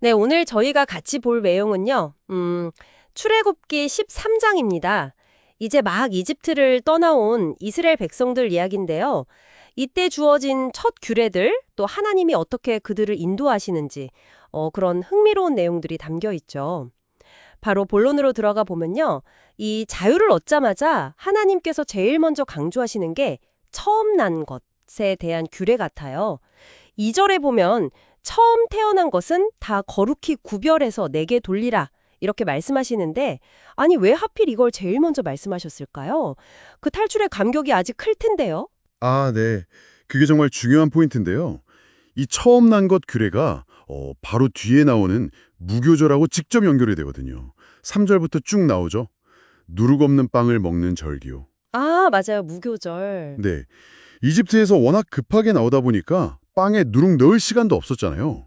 네, 오늘 저희가 같이 볼 내용은요. 출애굽기 13장입니다. 이제 막 이집트를 떠나온 이스라엘 백성들 이야기인데요. 이때 주어진 첫 규례들, 또 하나님이 어떻게 그들을 인도하시는지 그런 흥미로운 내용들이 담겨 있죠. 바로 본론으로 들어가 보면요. 이 자유를 얻자마자 하나님께서 제일 먼저 강조하시는 게 처음 난 것에 대한 규례 같아요. 2절에 보면 처음 태어난 것은 다 거룩히 구별해서 내게 돌리라. 이렇게 말씀하시는데 아니 왜 하필 이걸 제일 먼저 말씀하셨을까요? 그 탈출의 감격이 아직 클 텐데요. 아, 네. 그게 정말 중요한 포인트인데요. 이 처음 난 것 규례가 바로 뒤에 나오는 무교절하고 직접 연결이 되거든요. 3절부터 쭉 나오죠. 누룩 없는 빵을 먹는 절기요. 아, 맞아요. 무교절. 네. 이집트에서 워낙 급하게 나오다 보니까 빵에 누룩 넣을 시간도 없었잖아요.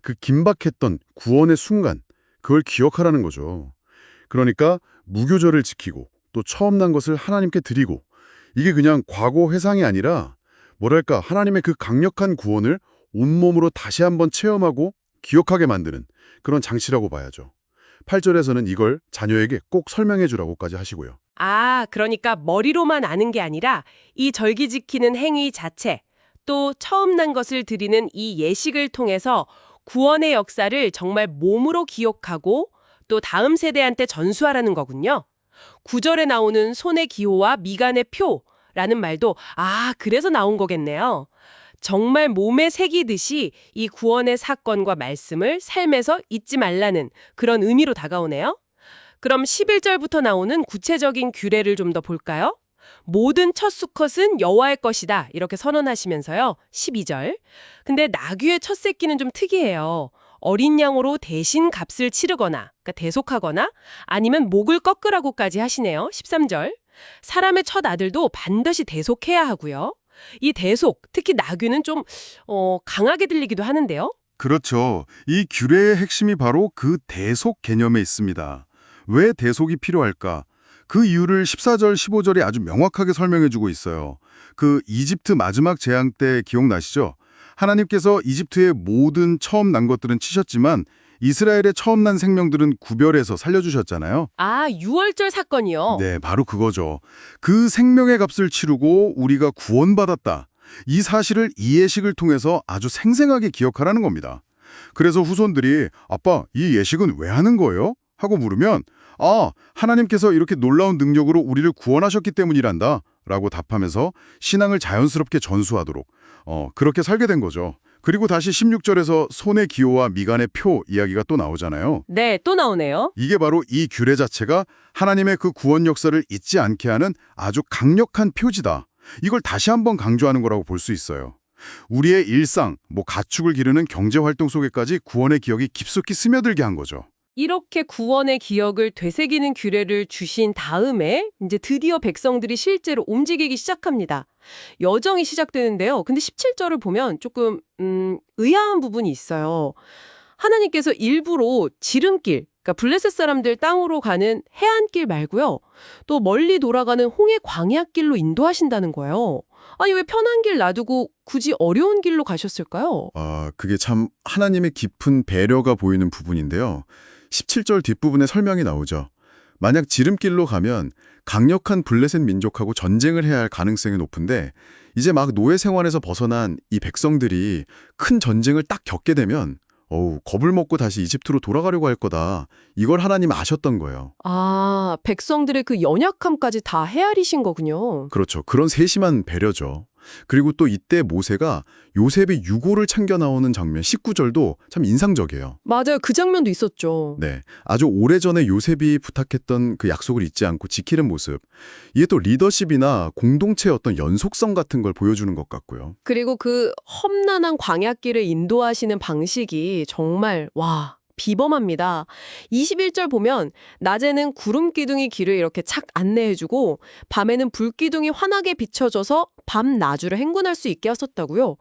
그 긴박했던 구원의 순간, 그걸 기억하라는 거죠. 그러니까 무교절을 지키고 또 처음 난 것을 하나님께 드리고 이게 그냥 과거 회상이 아니라 뭐랄까 하나님의 그 강력한 구원을 온몸으로 다시 한번 체험하고 기억하게 만드는 그런 장치라고 봐야죠. 8절에서는 이걸 자녀에게 꼭 설명해 주라고까지 하시고요. 아, 그러니까 머리로만 아는 게 아니라 이 절기 지키는 행위 자체, 또 처음 난 것을 드리는 이 예식을 통해서 구원의 역사를 정말 몸으로 기억하고 또 다음 세대한테 전수하라는 거군요. 9절에 나오는 손의 기호와 미간의 표라는 말도 그래서 나온 거겠네요. 정말 몸에 새기듯이 이 구원의 사건과 말씀을 삶에서 잊지 말라는 그런 의미로 다가오네요. 그럼 11절부터 나오는 구체적인 규례를 좀 더 볼까요? 모든 첫 수컷은 여호와의 것이다 이렇게 선언하시면서요. 12절. 근데 나귀의 첫 새끼는 좀 특이해요. 어린 양으로 대신 값을 치르거나 그러니까 대속하거나 아니면 목을 꺾으라고까지 하시네요. 13절. 사람의 첫 아들도 반드시 대속해야 하고요. 이 대속, 특히 나귀는 좀 강하게 들리기도 하는데요. 그렇죠. 이 규례의 핵심이 바로 그 대속 개념에 있습니다. 왜 대속이 필요할까? 그 이유를 14절, 15절이 아주 명확하게 설명해주고 있어요. 그 이집트 마지막 재앙 때 기억나시죠? 하나님께서 이집트의 모든 처음 난 것들은 치셨지만 이스라엘의 처음 난 생명들은 구별해서 살려주셨잖아요. 아, 6월절 사건이요. 네, 바로 그거죠. 그 생명의 값을 치르고 우리가 구원받았다. 이 사실을 이 예식을 통해서 아주 생생하게 기억하라는 겁니다. 그래서 후손들이 아빠, 이 예식은 왜 하는 거예요? 하고 물으면 하나님께서 이렇게 놀라운 능력으로 우리를 구원하셨기 때문이란다 라고 답하면서 신앙을 자연스럽게 전수하도록 그렇게 살게 된 거죠. 그리고 다시 16절에서 손의 기호와 미간의 표 이야기가 또 나오잖아요. 네, 또 나오네요. 이게 바로 이 규례 자체가 하나님의 그 구원 역사를 잊지 않게 하는 아주 강력한 표지다. 이걸 다시 한번 강조하는 거라고 볼 수 있어요. 우리의 일상, 가축을 기르는 경제활동 속에까지 구원의 기억이 깊숙이 스며들게 한 거죠. 이렇게 구원의 기억을 되새기는 규례를 주신 다음에 이제 드디어 백성들이 실제로 움직이기 시작합니다. 여정이 시작되는데요. 근데 17절을 보면 조금 의아한 부분이 있어요. 하나님께서 일부러 지름길, 그러니까 블레셋 사람들 땅으로 가는 해안길 말고요. 또 멀리 돌아가는 홍해 광야길로 인도하신다는 거예요. 아니 왜 편한 길 놔두고 굳이 어려운 길로 가셨을까요? 그게 참 하나님의 깊은 배려가 보이는 부분인데요. 17절 뒷부분에 설명이 나오죠. 만약 지름길로 가면 강력한 블레셋 민족하고 전쟁을 해야 할 가능성이 높은데 이제 막 노예 생활에서 벗어난 이 백성들이 큰 전쟁을 딱 겪게 되면 겁을 먹고 다시 이집트로 돌아가려고 할 거다. 이걸 하나님 아셨던 거예요. 아, 백성들의 그 연약함까지 다 헤아리신 거군요. 그렇죠. 그런 세심한 배려죠. 그리고 또 이때 모세가 요셉의 유고를 챙겨 나오는 장면 19절도 참 인상적이에요. 맞아요. 그 장면도 있었죠. 네, 아주 오래전에 요셉이 부탁했던 그 약속을 잊지 않고 지키는 모습. 이게 또 리더십이나 공동체의 어떤 연속성 같은 걸 보여주는 것 같고요. 그리고 그 험난한 광야길을 인도하시는 방식이 정말 비범합니다. 21절 보면 낮에는 구름 기둥이 길을 이렇게 착 안내해주고 밤에는 불 기둥이 환하게 비춰져서 밤 나주를 행군할 수 있게 하셨다고요.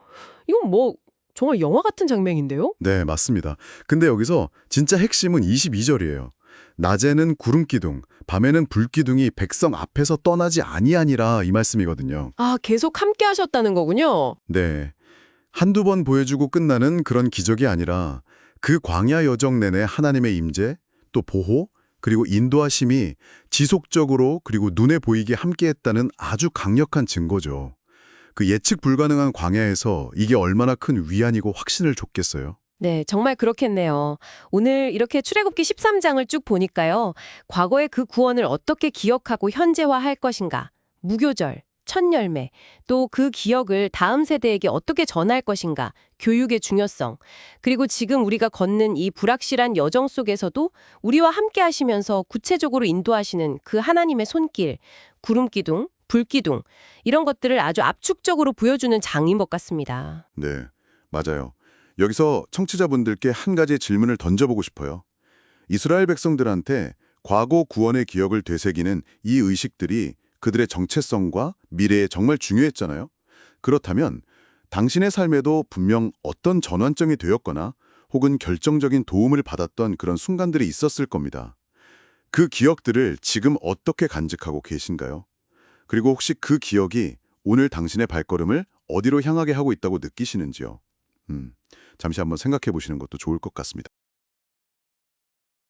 이건 정말 영화 같은 장면인데요? 네, 맞습니다. 근데 여기서 진짜 핵심은 22절이에요. 낮에는 구름기둥, 밤에는 불기둥이 백성 앞에서 떠나지 아니하니라 이 말씀이거든요. 아, 계속 함께 하셨다는 거군요. 네, 한두 번 보여주고 끝나는 그런 기적이 아니라 그 광야 여정 내내 하나님의 임재, 또 보호, 그리고 인도하심이 지속적으로 그리고 눈에 보이게 함께했다는 아주 강력한 증거죠. 그 예측 불가능한 광야에서 이게 얼마나 큰 위안이고 확신을 줬겠어요. 네, 정말 그렇겠네요. 오늘 이렇게 출애굽기 13장을 쭉 보니까요. 과거의 그 구원을 어떻게 기억하고 현재화할 것인가, 무교절, 첫 열매, 또 그 기억을 다음 세대에게 어떻게 전할 것인가, 교육의 중요성, 그리고 지금 우리가 걷는 이 불확실한 여정 속에서도 우리와 함께 하시면서 구체적으로 인도하시는 그 하나님의 손길, 구름기둥, 불기둥, 이런 것들을 아주 압축적으로 보여주는 장인 것 같습니다. 네, 맞아요. 여기서 청취자분들께 한 가지 질문을 던져보고 싶어요. 이스라엘 백성들한테 과거 구원의 기억을 되새기는 이 의식들이 그들의 정체성과 미래에 정말 중요했잖아요. 그렇다면 당신의 삶에도 분명 어떤 전환점이 되었거나 혹은 결정적인 도움을 받았던 그런 순간들이 있었을 겁니다. 그 기억들을 지금 어떻게 간직하고 계신가요? 그리고 혹시 그 기억이 오늘 당신의 발걸음을 어디로 향하게 하고 있다고 느끼시는지요? 잠시 한번 생각해 보시는 것도 좋을 것 같습니다.